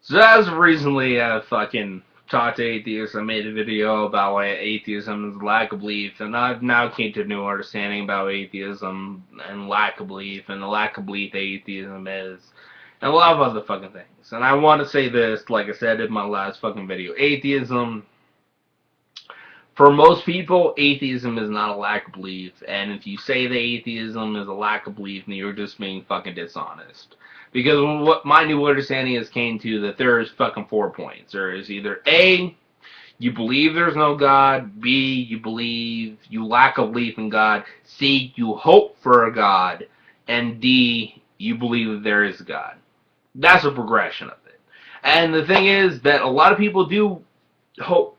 So as of recently, I fucking talked to atheists. I made a video about why atheism is lack of belief, and I've now came to a new understanding about atheism and lack of belief, and the lack of belief atheism is, and a lot of other fucking things. And I want to say this, like I said in my last fucking video, atheism, for most people, atheism is not a lack of belief, and if you say that atheism is a lack of belief, then you're just being fucking dishonest. Because what my new understanding has came to that there is fucking 4 points. There is either A, you believe there's no God, B, you lack a belief in God, C, you hope for a God, and D, you believe that there is a God. That's a progression of it. And the thing is that a lot of people do hope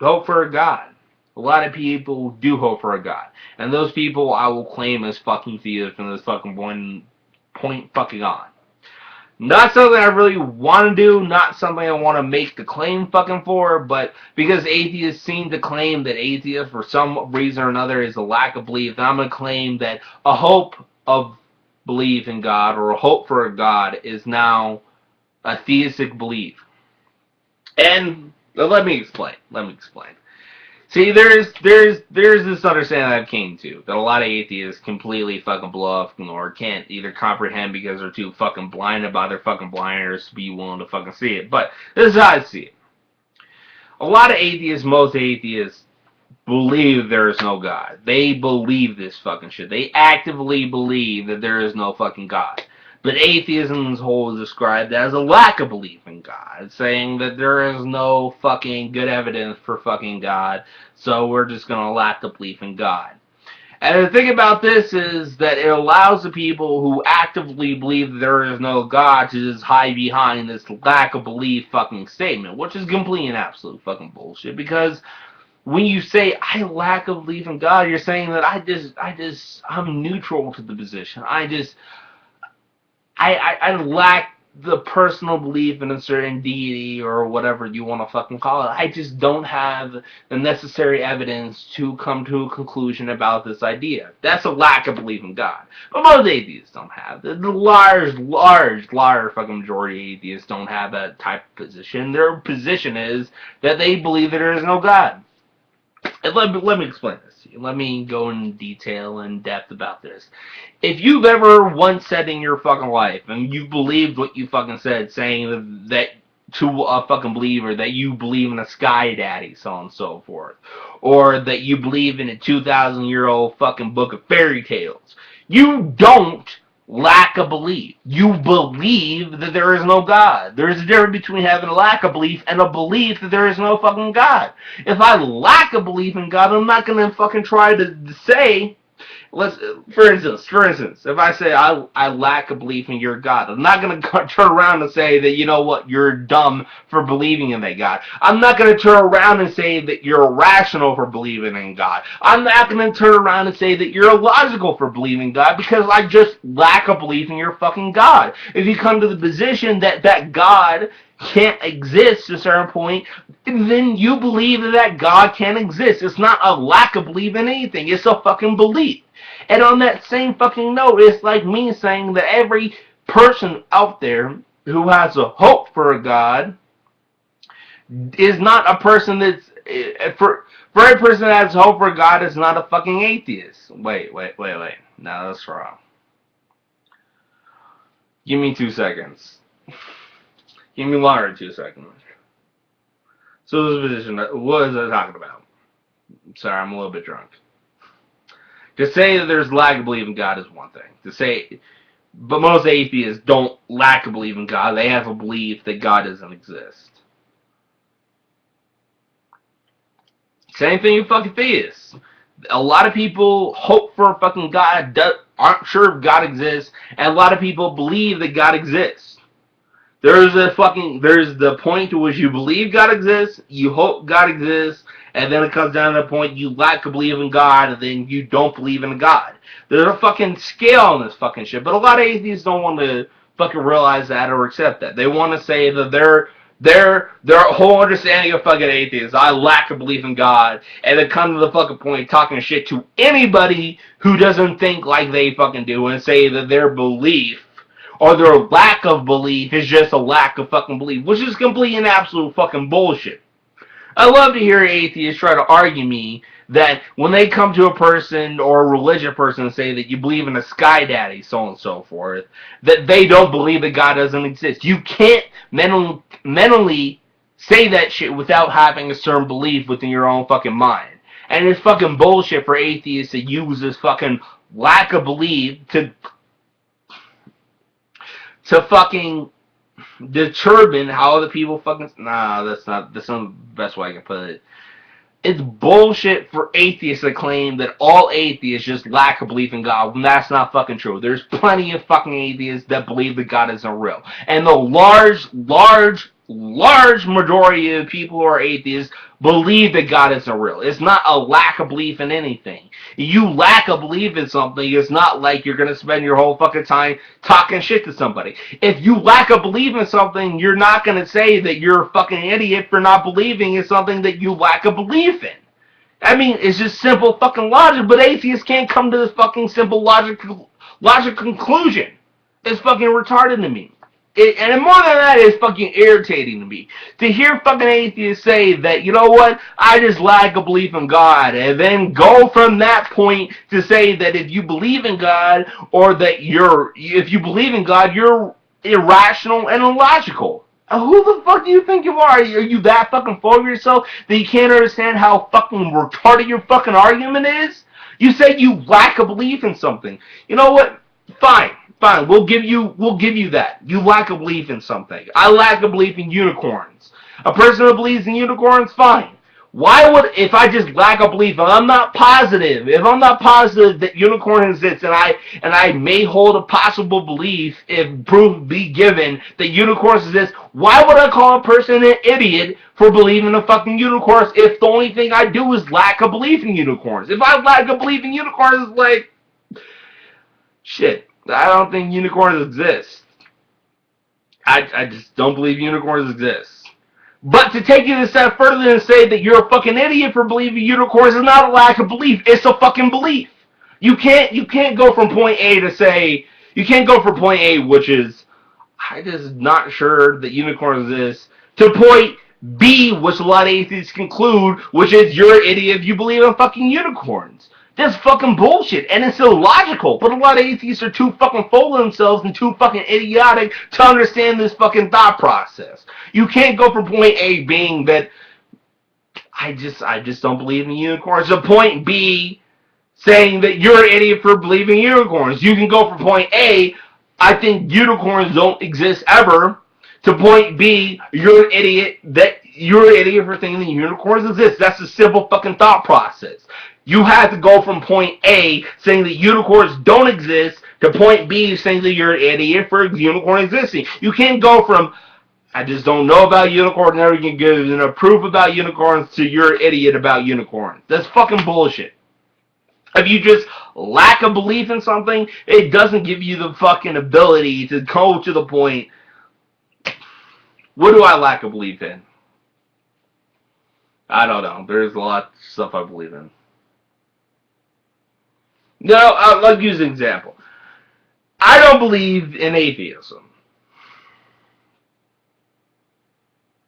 hope for a God. A lot of people do hope for a God. And those people I will claim as fucking theists from this fucking point fucking on. Not something I really want to do, not something I want to make the claim fucking for, but because atheists seem to claim that atheist for some reason or another is a lack of belief, then I'm going to claim that a hope of belief in God or a hope for a God is now a theistic belief. And let me explain. See, there's this understanding I've came to that a lot of atheists completely fucking blow up or can't either comprehend because they're too fucking blinded by their fucking blinders to be willing to fucking see it. But this is how I see it. A lot of atheists, most atheists, believe there is no God. They believe this fucking shit. They actively believe that there is no fucking God. But atheism as a whole is described as a lack of belief in God, saying that there is no fucking good evidence for fucking God, so we're just gonna lack the belief in God. And the thing about this is that it allows the people who actively believe that there is no God to just hide behind this lack of belief fucking statement, which is complete and absolute fucking bullshit, because when you say I lack a belief in God, you're saying that I'm neutral to the position. I lack the personal belief in a certain deity or whatever you want to fucking call it. I just don't have the necessary evidence to come to a conclusion about this idea. That's a lack of belief in God. But most atheists don't have. The large fucking majority of atheists don't have that type of position. Their position is that they believe that there is no God. And let me explain this to you. Let me go in detail and depth about this. If you've ever once said in your fucking life, and you believed what you fucking said, saying that to a fucking believer that you believe in a sky daddy, so on and so forth, or that you believe in a 2,000-year-old fucking book of fairy tales, you don't lack a belief. You believe that there is no God. There is a difference between having a lack of belief and a belief that there is no fucking God. If I lack a belief in God, I'm not gonna fucking try to say, let's, for instance, if I say I lack a belief in your God, I'm not gonna turn around and say that, you know what, you're dumb for believing in that God. I'm not gonna turn around and say that you're irrational for believing in God. I'm not gonna turn around and say that you're illogical for believing in God, because I just lack a belief in your fucking God. If you come to the position that that God can't exist at a certain point, then you believe that God can't exist. It's not a lack of belief in anything. It's a fucking belief. And on that same fucking note, it's like me saying that every person out there who has a hope for a God is not a person that's for every person that has hope for God is not a fucking atheist. Wait. No, that's wrong. Give me 2 seconds. Give me longer than 2 seconds. So this position, what is I talking about? Sorry, I'm a little bit drunk. To say that there's lack of belief in God is one thing. To say, but most atheists don't lack a belief in God. They have a belief that God doesn't exist. Same thing with fucking theists. A lot of people hope for a fucking God, aren't sure if God exists, and a lot of people believe that God exists. There's the point to which you believe God exists, you hope God exists, and then it comes down to the point you lack to believe in God, and then you don't believe in God. There's a fucking scale on this fucking shit, but a lot of atheists don't want to fucking realize that or accept that. They want to say that their whole understanding of fucking atheists, I lack a belief in God, and then come to the fucking point talking shit to anybody who doesn't think like they fucking do and say that their belief or their lack of belief is just a lack of fucking belief, which is complete and absolute fucking bullshit. I love to hear atheists try to argue me that when they come to a person or a religious person and say that you believe in a sky daddy, so on and so forth, that they don't believe that God doesn't exist. You can't mentally say that shit without having a certain belief within your own fucking mind. And it's fucking bullshit for atheists to use this fucking lack of belief to fucking determine how other people fucking. Nah, that's not the best way I can put it. It's bullshit for atheists to claim that all atheists just lack a belief in God when that's not fucking true. There's plenty of fucking atheists that believe that God isn't real. And the large majority of people who are atheists believe that God isn't real. It's not a lack of belief in anything. You lack a belief in something, it's not like you're going to spend your whole fucking time talking shit to somebody. If you lack a belief in something, you're not going to say that you're a fucking idiot for not believing in something that you lack a belief in. I mean, it's just simple fucking logic, but atheists can't come to this fucking simple logic conclusion. It's fucking retarded to me. And more than that, it's fucking irritating to me. To hear fucking atheists say that, you know what, I just lack a belief in God, and then go from that point to say that if you believe in God, or that if you believe in God, you're irrational and illogical. Who the fuck do you think you are? Are you that fucking full of yourself that you can't understand how fucking retarded your fucking argument is? You say you lack a belief in something. You know what? Fine. We'll give you that. You lack a belief in something. I lack a belief in unicorns. A person who believes in unicorns, fine. Why would, if I just lack a belief, if I'm not positive that unicorn exists, and I may hold a possible belief, if proof be given that unicorns exist, why would I call a person an idiot for believing in fucking unicorns if the only thing I do is lack a belief in unicorns? If I lack a belief in unicorns, it's like, shit. I don't think unicorns exist. I just don't believe unicorns exist. But to take it a step further and say that you're a fucking idiot for believing unicorns is not a lack of belief. It's a fucking belief. You can't go from point A to say, you can't go from point A, which is, I'm just not sure that unicorns exist, to point B, which a lot of atheists conclude, which is you're an idiot if you believe in fucking unicorns. That's fucking bullshit, and it's illogical, but a lot of atheists are too fucking full of themselves and too fucking idiotic to understand this fucking thought process. You can't go from point A being that I just don't believe in unicorns to point B saying that you're an idiot for believing in unicorns. You can go from point A, I think unicorns don't exist ever, to point B, you're an idiot for thinking that unicorns exist. That's a simple fucking thought process. You have to go from point A, saying that unicorns don't exist, to point B, saying that you're an idiot for unicorn existing. You can't go from, I just don't know about unicorns, never can give enough proof about unicorns, to you're an idiot about unicorns. That's fucking bullshit. If you just lack a belief in something, it doesn't give you the fucking ability to go to the point, what do I lack a belief in? I don't know. There's a lot of stuff I believe in. No, I'll use an example. I don't believe in atheism.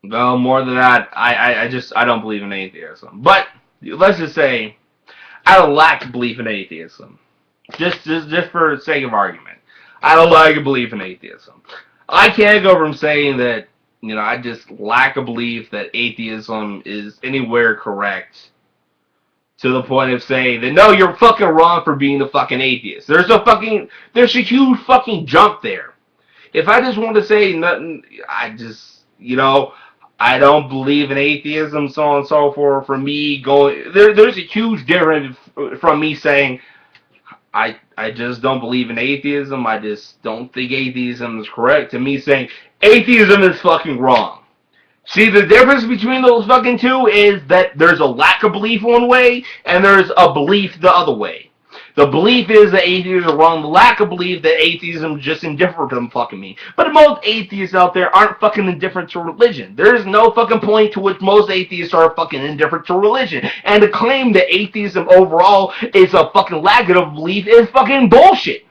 Well, more than that, I don't believe in atheism. But let's just say I don't lack belief in atheism. Just for the sake of argument, I don't lack a belief in atheism. I can't go from saying that, I just lack a belief that atheism is anywhere correct, to the point of saying that, no, you're fucking wrong for being the fucking atheist. There's a huge fucking jump there. If I just want to say nothing, I don't believe in atheism, so on and so forth, for me there's a huge difference from me saying, I just don't believe in atheism, I just don't think atheism is correct, to me saying, atheism is fucking wrong. See, the difference between those fucking two is that there's a lack of belief one way, and there's a belief the other way. The belief is that atheists are wrong. The lack of belief that atheism is just indifferent to them fucking me. But most atheists out there aren't fucking indifferent to religion. There's no fucking point to which most atheists are fucking indifferent to religion. And to claim that atheism overall is a fucking lack of belief is fucking bullshit.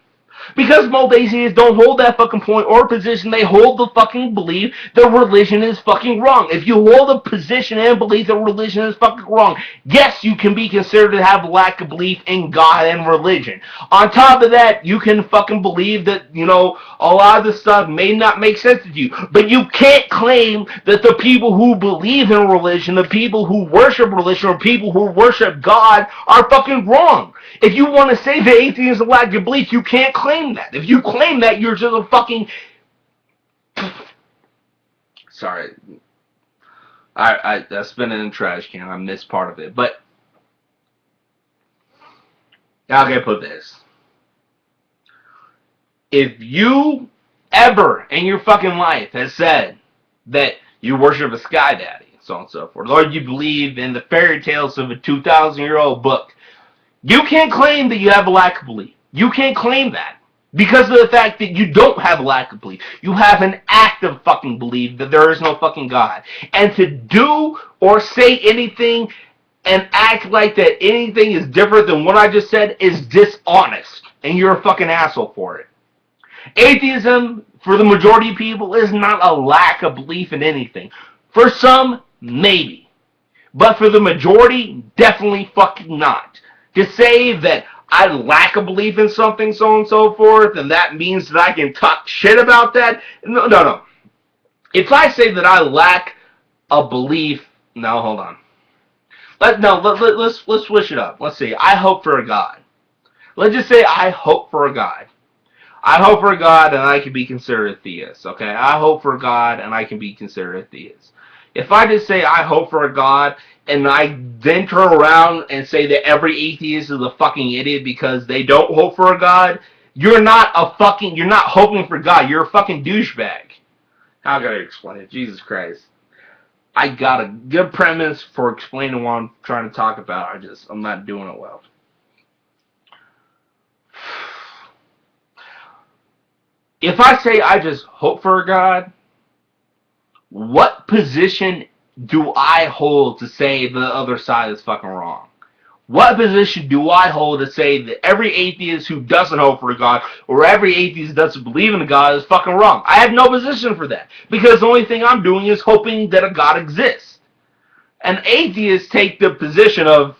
Because most atheists don't hold that fucking point or position. They hold the fucking belief that religion is fucking wrong. If you hold a position and belief that religion is fucking wrong, yes, you can be considered to have a lack of belief in God and religion. On top of that, you can fucking believe that, a lot of this stuff may not make sense to you. But you can't claim that the people who believe in religion, the people who worship religion, or people who worship God are fucking wrong. If you want to say that atheism is a lack of belief, you can't claim that. If you claim that, you're just a fucking... Sorry. I spit it in the trash can. I missed part of it. But, okay, put this. If you ever in your fucking life has said that you worship a sky daddy, so on and so forth, or you believe in the fairy tales of a 2,000-year-old book, you can't claim that you have a lack of belief. You can't claim that. Because of the fact that you don't have a lack of belief. You have an active fucking belief that there is no fucking God. And to do or say anything and act like that anything is different than what I just said is dishonest. And you're a fucking asshole for it. Atheism, for the majority of people, is not a lack of belief in anything. For some, maybe. But for the majority, definitely fucking not. To say that I lack a belief in something, so on and so forth, and that means that I can talk shit about that, no. If I say that I lack a belief, no, hold on. Let's switch it up. Let's see. I hope for a God. Let's just say I hope for a God. I hope for a God and I can be considered a theist, okay? I hope for a God and I can be considered a theist. If I just say I hope for a God and I then turn around and say that every atheist is a fucking idiot because they don't hope for a God, you're not hoping for God. You're a fucking douchebag. How can I explain it? Jesus Christ. I got a good premise for explaining what I'm trying to talk about. I'm not doing it well. If I say I just hope for a God, what position do I hold to say the other side is fucking wrong? What position do I hold to say that every atheist who doesn't hope for a God or every atheist who doesn't believe in a God is fucking wrong? I have no position for that because the only thing I'm doing is hoping that a God exists. And atheists take the position of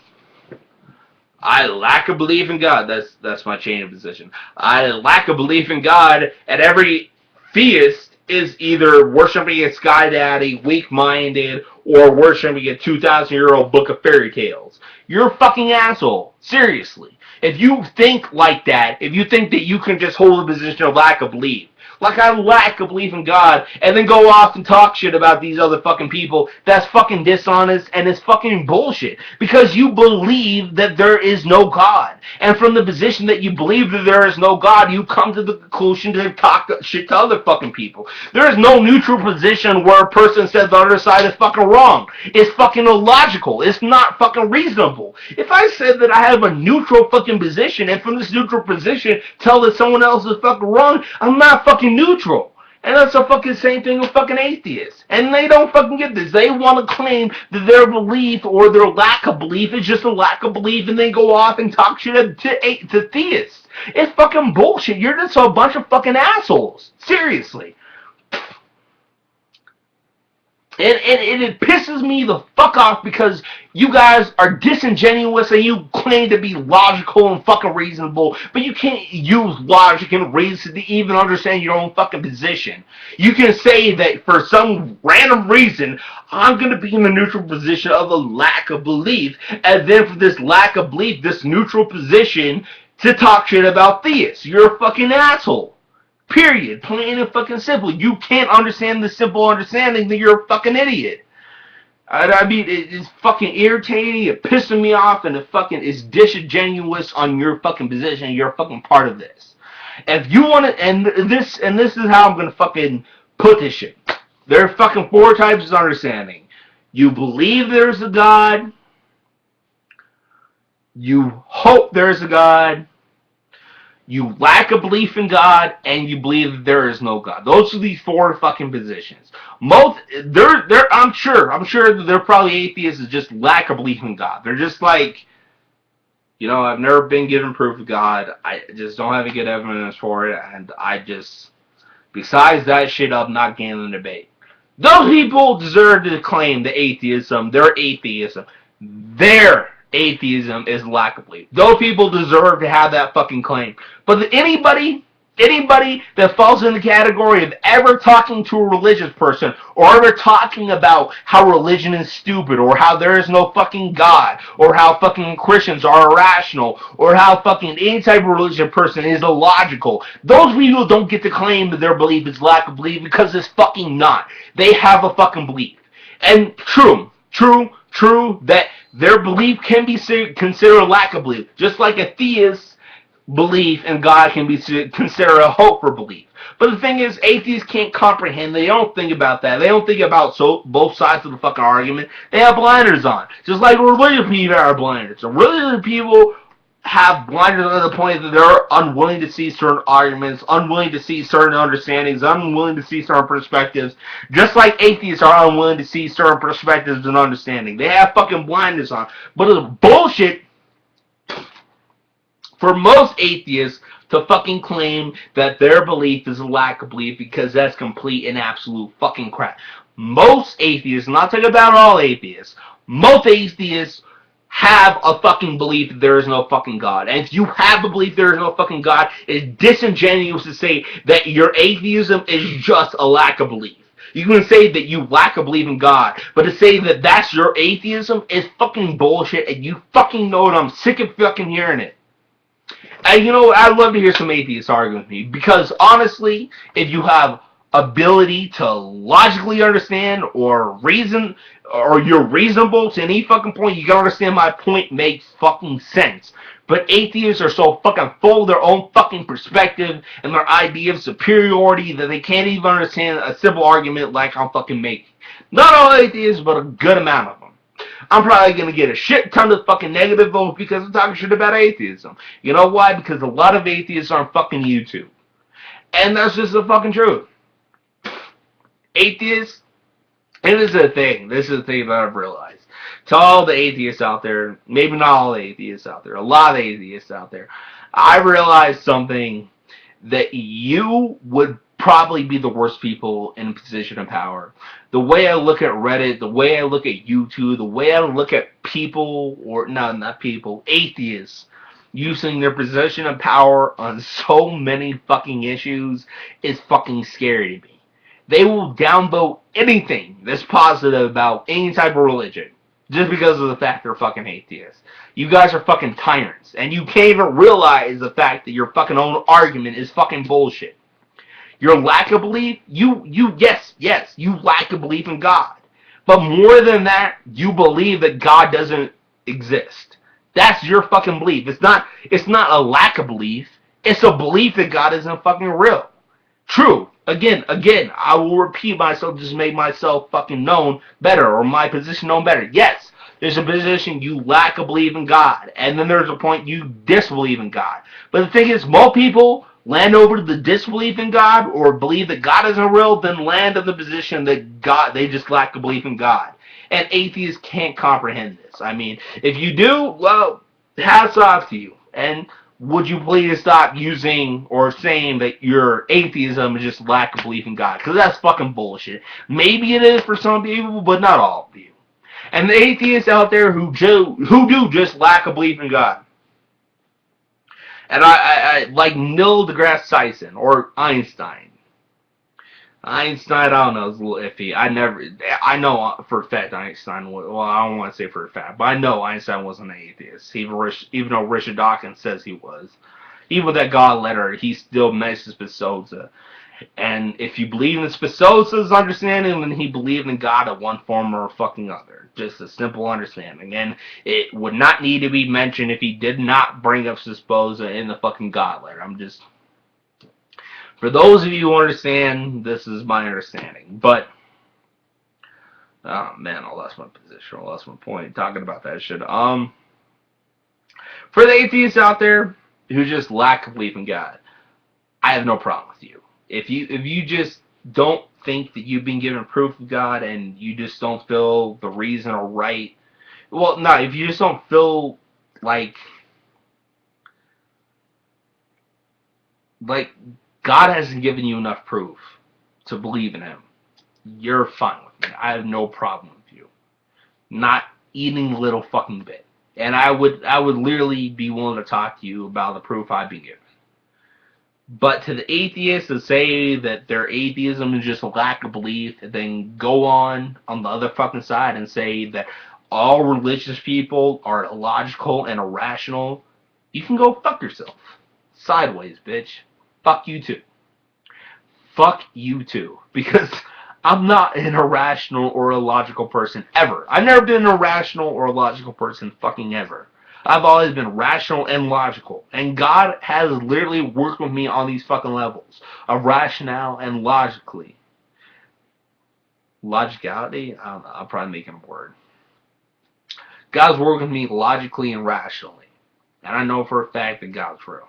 I lack a belief in God. That's my chain of position. I lack a belief in God, and every theist is either worshiping a sky daddy, weak-minded, or worshiping a 2,000-year-old book of fairy tales. You're a fucking asshole. Seriously. If you think like that, if you think that you can just hold a position of lack of belief, like I lack a belief in God, and then go off and talk shit about these other fucking people, that's fucking dishonest and it's fucking bullshit. Because you believe that there is no God. And from the position that you believe that there is no God, you come to the conclusion to talk shit to other fucking people. There is no neutral position where a person says the other side is fucking wrong. It's fucking illogical. It's not fucking reasonable. If I said that I have a neutral fucking position, and from this neutral position tell that someone else is fucking wrong, I'm not fucking neutral. And that's the fucking same thing with fucking atheists. And they don't fucking get this. They want to claim that their belief or their lack of belief is just a lack of belief, and they go off and talk shit to theists. It's fucking bullshit. You're just a bunch of fucking assholes. Seriously. And it pisses me the fuck off because you guys are disingenuous and you claim to be logical and fucking reasonable, but you can't use logic and reason to even understand your own fucking position. You can say that for some random reason, I'm going to be in the neutral position of a lack of belief, and then for this lack of belief, this neutral position, to talk shit about theists. You're a fucking asshole. Period. Plain and fucking simple. You can't understand the simple understanding that you're a fucking idiot. I mean, it's fucking irritating, it pisses me off, and it fucking is disingenuous on your fucking position. You're a fucking part of this. If you want to, and this is how I'm gonna fucking put this shit. There are fucking 4 types of understanding. You believe there's a God. You hope there's a God. You lack a belief in God, and you believe that there is no God. Those are these 4 fucking positions. I'm sure that they're probably atheists that just lack a belief in God. They're just like, You know, I've never been given proof of God. I just don't have any good evidence for it, and I just, besides that shit, I'm not getting in the debate. Those people deserve to claim the atheism, their atheism. Their atheism is lack of belief. Those people deserve to have that fucking claim. But anybody that falls in the category of ever talking to a religious person or ever talking about how religion is stupid or how there is no fucking God or how fucking Christians are irrational or how fucking any type of religious person is illogical, those people don't get to claim that their belief is lack of belief because it's fucking not. They have a fucking belief. And true that their belief can be considered a lack of belief, just like a theist belief in God can be considered a hope for belief. But the thing is, atheists can't comprehend. They don't think about that. They don't think about both sides of the fucking argument. They have blinders on, just like religious people have blinders. So religious people have blinders to the point that they're unwilling to see certain arguments, unwilling to see certain understandings, unwilling to see certain perspectives, just like atheists are unwilling to see certain perspectives and understanding. They have fucking blinders on. But it's bullshit for most atheists to fucking claim that their belief is a lack of belief because that's complete and absolute fucking crap. Most atheists, not talking about all atheists, most atheists have a fucking belief that there is no fucking God. And if you have a belief there is no fucking God, it's disingenuous to say that your atheism is just a lack of belief. You can say that you lack a belief in God, but to say that that's your atheism is fucking bullshit, and you fucking know it. I'm sick of fucking hearing it. And you know, I'd love to hear some atheists argue with me, because honestly, if you have ability to logically understand or reason, or you're reasonable to any fucking point, you gotta understand my point makes fucking sense. But atheists are so fucking full of their own fucking perspective and their idea of superiority that they can't even understand a simple argument like I'm fucking making. Not all atheists, but a good amount of them. I'm probably going to get a shit ton of fucking negative votes because I'm talking shit about atheism. You know why? Because a lot of atheists are on fucking YouTube. And that's just the fucking truth. Atheists, and this is a thing. This is a thing that I've realized. To all the atheists out there, maybe not all the atheists out there, a lot of atheists out there, I realized something, that you would probably be the worst people in a position of power. The way I look at Reddit, the way I look at YouTube, the way I look at people, or no, not people, atheists, using their position of power on so many fucking issues is fucking scary to me. They will downvote anything that's positive about any type of religion just because of the fact they're fucking atheists. You guys are fucking tyrants, and you can't even realize the fact that your fucking own argument is fucking bullshit. Your lack of belief, yes, you lack a belief in God. But more than that, you believe that God doesn't exist. That's your fucking belief. It's not a lack of belief. It's a belief that God isn't fucking real. True. Again, I will repeat myself, just make myself fucking known better, or my position known better. Yes, there's a position you lack a belief in God, and then there's a point you disbelieve in God. But the thing is, most people land over to the disbelief in God, or believe that God isn't real, then land in the position that God, they just lack a belief in God. And atheists can't comprehend this. I mean, if you do, well, hats off to you. And would you please stop using or saying that your atheism is just lack of belief in God? Because that's fucking bullshit. Maybe it is for some people, but not all of you. And the atheists out there who do just lack a belief in God. And I like Neil deGrasse Tyson or Einstein. Einstein, I don't know, is a little iffy. I know for a fact Einstein was, well, I don't want to say for a fact, but I know Einstein wasn't an atheist. Even though Richard Dawkins says he was. Even with that God letter, he still mentions Spinoza. And if you believe in Spinoza's understanding, then he believed in God in one form or fucking other. Just a simple understanding. And it would not need to be mentioned if he did not bring up Spinoza in the fucking God letter. For those of you who understand, this is my understanding. But, oh man, I lost my position. I lost my point talking about that shit. For the atheists out there who just lack belief in God, I have no problem with you. If you just don't think that you've been given proof of God and you just don't feel the reason or right, well, no, if you just don't feel like Like, God hasn't given you enough proof to believe in him. You're fine with me. I have no problem with you. Not eating a little fucking bit. And I would literally be willing to talk to you about the proof I've been given. But to the atheists to say that their atheism is just a lack of belief, and then go on the other fucking side and say that all religious people are illogical and irrational, you can go fuck yourself. Sideways, bitch. Fuck you too. Fuck you too. Because I'm not an irrational or illogical person ever. I've never been an irrational or illogical person fucking ever. I've always been rational and logical. And God has literally worked with me on these fucking levels of rationale and logically. Logicality? I don't know. I'm probably making a word. God's worked with me logically and rationally. And I know for a fact that God's real.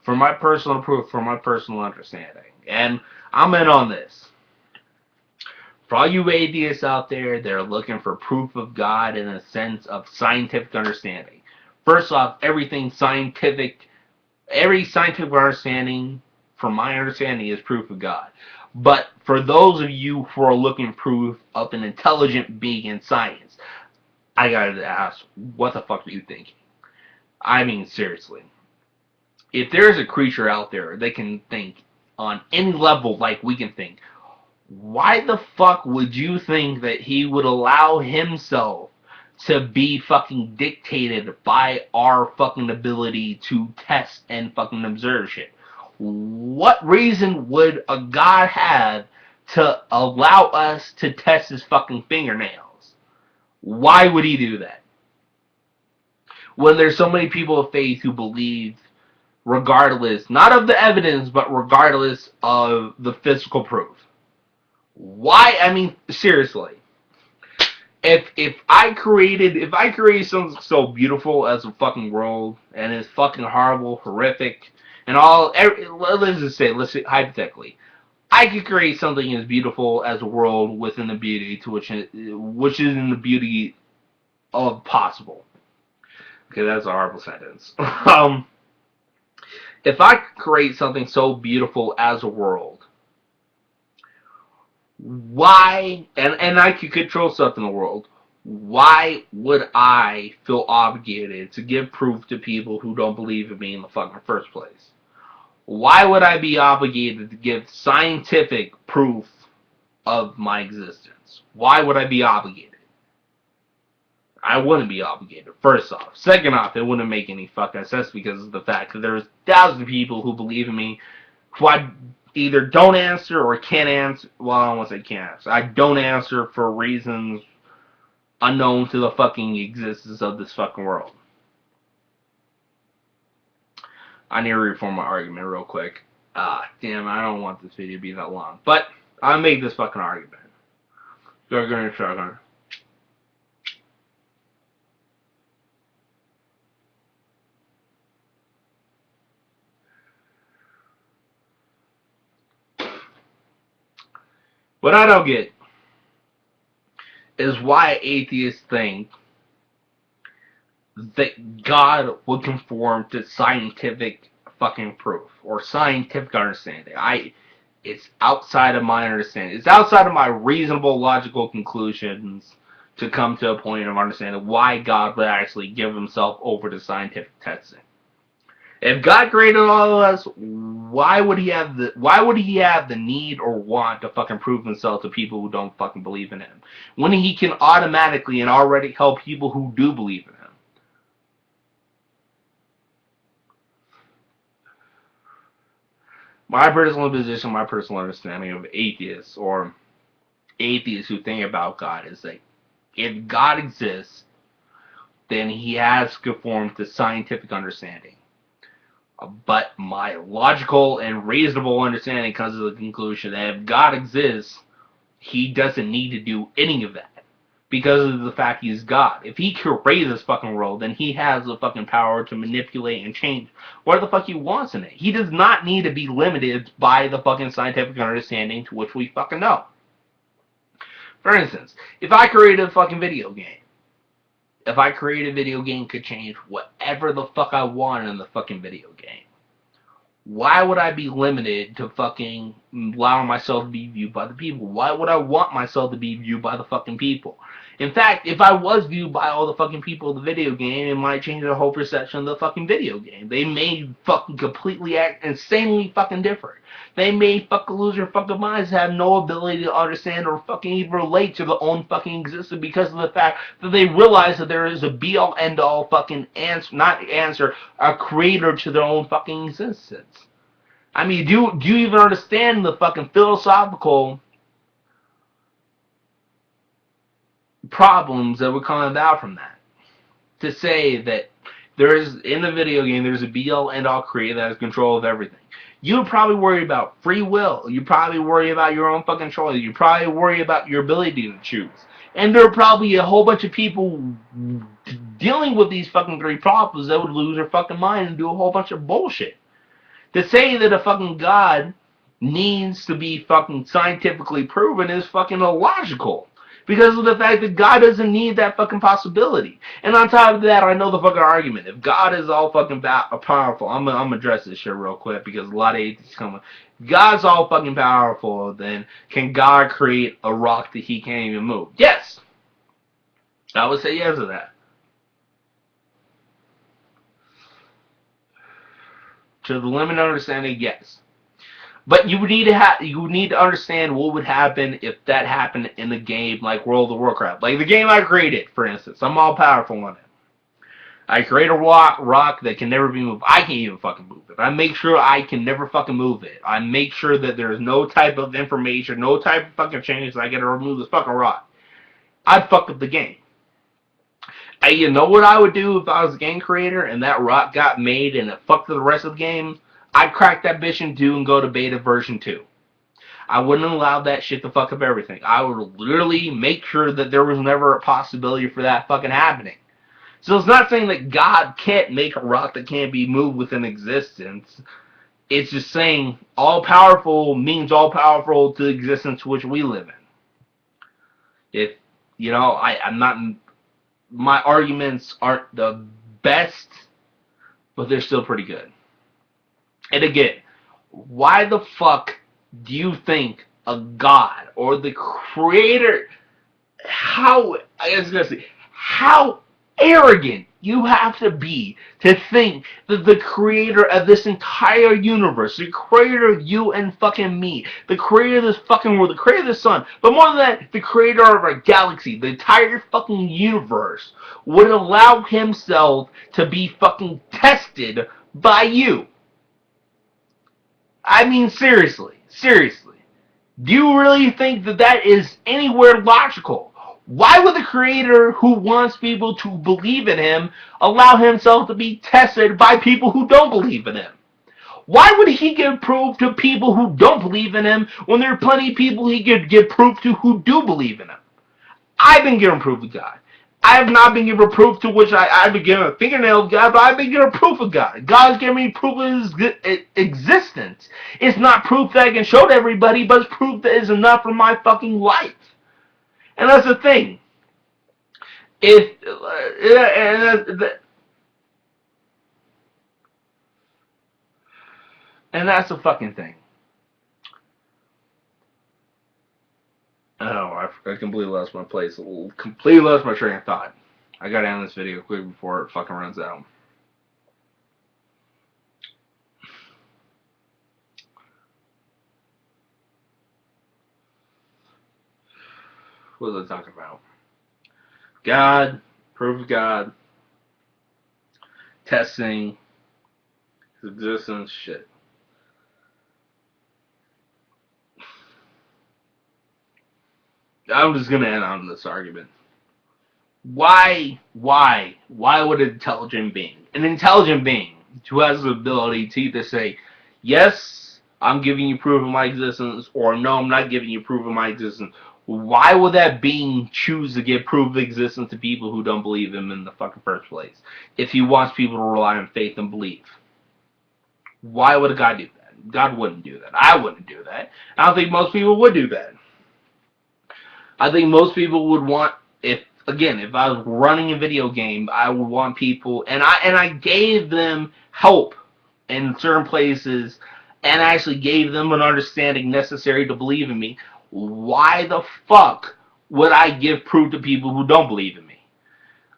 For my personal proof, for my personal understanding. And I'm in on this. For all you atheists out there that are looking for proof of God in a sense of scientific understanding. First off, every scientific understanding, from my understanding, is proof of God. But for those of you who are looking for proof of an intelligent being in science, I gotta ask, what the fuck are you thinking? I mean, seriously. If there's a creature out there that can think on any level like we can think, why the fuck would you think that he would allow himself to be fucking dictated by our fucking ability to test and fucking observe shit? What reason would a god have to allow us to test his fucking fingernails? Why would he do that? When there's so many people of faith who believe, regardless, not of the evidence, but regardless of the physical proof. Why? I mean, seriously. If I created something so beautiful as a fucking world, and it's fucking horrible, horrific, and let's say hypothetically, I could create something as beautiful as a world within the beauty to which is in the beauty of possible. Okay, that's a horrible sentence. If I could create something so beautiful as a world, why, and I could control stuff in the world, why would I feel obligated to give proof to people who don't believe in me in the fucking first place? Why would I be obligated to give scientific proof of my existence? Why would I be obligated? I wouldn't be obligated, first off. Second off, it wouldn't make any fucking sense because of the fact that there's thousands of people who believe in me who I either don't answer or can't answer. Well, I don't want to say can't answer. I don't answer for reasons unknown to the fucking existence of this fucking world. I need to reform my argument real quick. Damn, I don't want this video to be that long. But I'll make this fucking argument. Sugar. What I don't get is why atheists think that God would conform to scientific fucking proof or scientific understanding. It's outside of my understanding. It's outside of my reasonable logical conclusions to come to a point of understanding why God would actually give himself over to scientific testing. If God created all of us, why would he have the need or want to fucking prove himself to people who don't fucking believe in him? When he can automatically and already help people who do believe in him. My personal position, my personal understanding of atheists or atheists who think about God is that if God exists, then he has conformed to scientific understanding. But my logical and reasonable understanding comes to the conclusion that if God exists, he doesn't need to do any of that. Because of the fact he's God. If he created this fucking world, then he has the fucking power to manipulate and change what the fuck he wants in it. He does not need to be limited by the fucking scientific understanding to which we fucking know. For instance, if I created a fucking video game, could change whatever the fuck I want in the fucking video game, Why would I be limited to fucking allowing myself to be viewed by the people? Why would I want myself to be viewed by the fucking people? In fact, if I was viewed by all the fucking people of the video game, it might change the whole perception of the fucking video game. They may fucking completely act insanely fucking different. They may fucking lose their fucking minds, have no ability to understand or fucking even relate to their own fucking existence because of the fact that they realize that there is a be-all, end-all fucking answer, not answer, a creator to their own fucking existence. I mean, do you even understand the fucking philosophical problems that would come about from that? To say that there's in the video game there's a be all end all creator that has control of everything. You probably worry about free will. You probably worry about your own fucking choice. You probably worry about your ability to choose. And there are probably a whole bunch of people dealing with these fucking three problems that would lose their fucking mind and do a whole bunch of bullshit. To say that a fucking God needs to be fucking scientifically proven is fucking illogical. Because of the fact that God doesn't need that fucking possibility. And on top of that, I know the fucking argument. If God is all fucking powerful, I'm gonna address this shit real quick because a lot of atheists come. If God's all fucking powerful, then can God create a rock that he can't even move? Yes! I would say yes to that. To the limited understanding, yes. But you would need to understand what would happen if that happened in a game like World of Warcraft. Like the game I created, for instance. I'm all powerful on it. I create a rock that can never be moved. I can't even fucking move it. I make sure I can never fucking move it. I make sure that there's no type of information, no type of fucking change that I gotta remove this fucking rock. I'd fuck up the game. Hey, you know what I would do if I was a game creator and that rock got made and it fucked the rest of the game? I'd crack that bitch in two and go to beta version 2. I wouldn't allow that shit to fuck up everything. I would literally make sure that there was never a possibility for that fucking happening. So it's not saying that God can't make a rock that can't be moved within existence. It's just saying all powerful means all powerful to the existence which we live in. If, I'm not, my arguments aren't the best, but they're still pretty good. And again, why the fuck do you think a God or the creator, how arrogant you have to be to think that the creator of this entire universe, the creator of you and fucking me, the creator of this fucking world, the creator of the sun, but more than that, the creator of our galaxy, the entire fucking universe, would allow himself to be fucking tested by you? I mean, seriously. Do you really think that that is anywhere logical? Why would the creator who wants people to believe in him allow himself to be tested by people who don't believe in him? Why would he give proof to people who don't believe in him when there are plenty of people he could give proof to who do believe in him? I've been given proof of God. I have not been given proof to which I've been given a fingernail of God, but I've been given proof of God. God's given me proof of his existence. It's not proof that I can show to everybody, but it's proof that is enough for my fucking life. And that's the thing. And that's the fucking thing. Oh, I completely lost my place. Completely lost my train of thought. I gotta end this video quick before it fucking runs out. What was I talking about? God, proof of God, testing, his existence, shit. I'm just gonna end on this argument. Why would an intelligent being who has the ability to either say, yes, I'm giving you proof of my existence, or no, I'm not giving you proof of my existence, why would that being choose to give proof of existence to people who don't believe him in the fucking first place? If he wants people to rely on faith and belief. Why would a God do that? God wouldn't do that. I wouldn't do that. I don't think most people would do that. I think most people would want, if I was running a video game, I would want people, and I gave them help in certain places and actually gave them an understanding necessary to believe in me, why the fuck would I give proof to people who don't believe in me?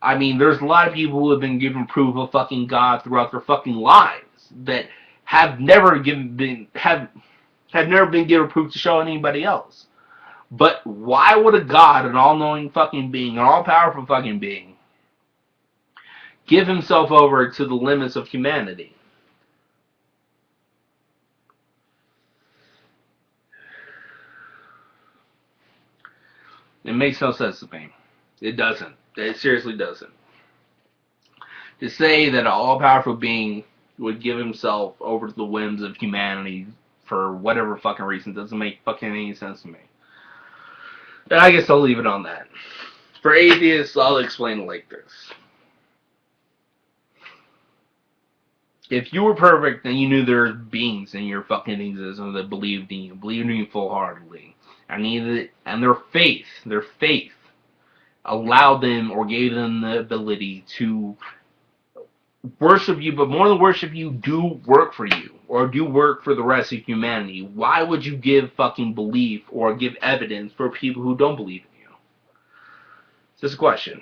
I mean, there's a lot of people who have been given proof of fucking God throughout their fucking lives that have never never been given proof to show anybody else. But why would a God, an all-knowing fucking being, an all-powerful fucking being, give himself over to the limits of humanity? It makes no sense to me. It doesn't. It seriously doesn't. To say that an all-powerful being would give himself over to the whims of humanity for whatever fucking reason doesn't make fucking any sense to me. And I guess I'll leave it on that. For atheists, I'll explain it like this. If you were perfect and you knew there were beings in your fucking existence that believed in you full-heartedly, and their faith allowed them or gave them the ability to worship you, but more than worship you, do work for you, or do work for the rest of humanity, why would you give fucking belief or give evidence for people who don't believe in you? It's just a question.